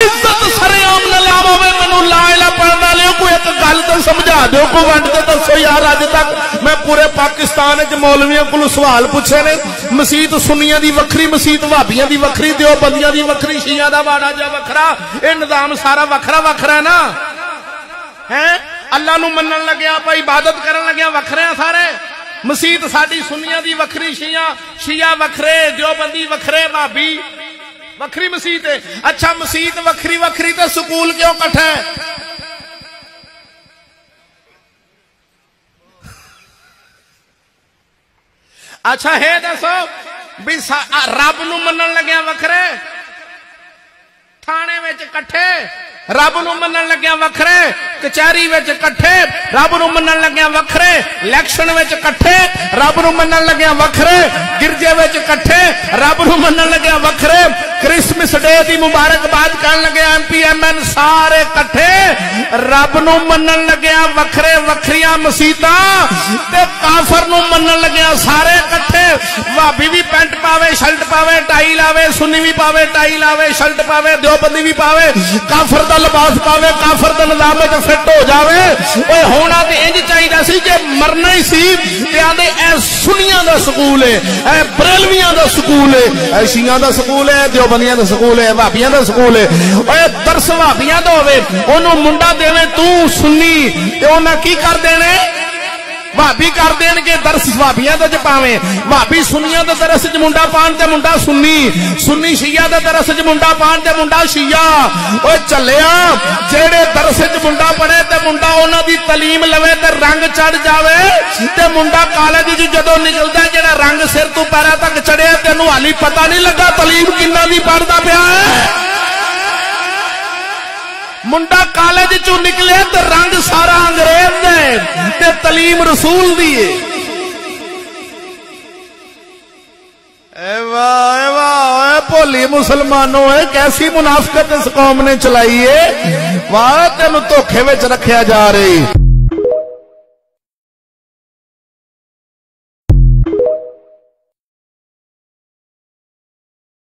इज्जत सरेआम न लावे मैनू ला इला पढ़ने वाले कोई एक गल तो समझा दो को वंड के दसो यार। अज तक मैं पूरे पाकिस्तान च मौलवियों को सवाल पूछे ने, मसीत सुन्नियां दी वखरी, मसीत भाबियां दी वखरी, देवबंदियां दी वखरी, शिया दा वाड़ा जा वखरा, ये निजाम सारा वखरा वखरा ना है। अल्लाह नू मनन लग्या भाई इबादत करन लग्या वखरे सारे। मसीत साडी सुन्नियां दी वखरी, शिया वखरे, देवबंदी वखरे, भाभी वखरी मसीत है। अच्छा मसीत वखरी वखरी तो स्कूल क्यों कट्ठा है? अच्छा है दसो भी रब नू मनन लग्या वखरे, थाने में कट्ठे रब नू मनन लग्या वखरे, कचहरी में कट्ठे रब नू मनन लग्या वखरे, इलेक्शन में कट्ठे रब नू मनन लग्या वखरे, गिरजे में कट्ठे रब नू मनन लग्या वखरे, क्रिसमस डे की मुबारकबाद कर लगे MPMN सारे कट्ठे रब नू मनन लग्या वखरे वखरिया मसीता ते काफर नू मनन लग्या सारे कट्ठे। भाभी भी पैंट पावे शर्ट पावे टाई लावे, सुन्नी भी पावे टाई लावे शर्ट पावे, देवबंदी भी पावे, काफर दा लिबास पावे, काफर दा निजाम च फिट हो जावे। ओए होना ते इंज चाहिदा सी जे मरना ही सी ते आंदे ए सुन्नियां दा स्कूल है, ए बरेलवियां दा स्कूल है, ए शियां दा स्कूल है, देवबंदियां दा स्कूल है, भाबियां दा स्कूल है। ओए दरस भाबियां दा होवे ओनू मुंडा देवे तू सुन्नी ते ओना की कर देने भाभी कर देंगे दरस भाबियां च पावे, भाभी सुनिया का दरस च मुंडा पान ते मुंडा सुन्नी, सुन्नी शिया का दरस च मुंडा पान ते मुंडा शिया। ओए चलिया जेड़े दरस च मुंडा पढ़े ते मुंडा उन्हां दी तलीम लवे ते रंग चढ़ जावे ते मुंडा कॉलेज च जदों निकलदा जेड़ा रंग सिर तो पैरां तक चढ़िया तेनू हाली पता नहीं लगा तलीम किन्ना दी पढ़दा पिया है। मुंडा कॉलेज चो निकले तो रंग सारा अंग्रेज दे ते तलीम रसूल दी है। वाह भोली मुसलमानों है कैसी मुनाफिकत इस कौम ने चलाई है। वाह तेन धोखे विच रखिया जा रही।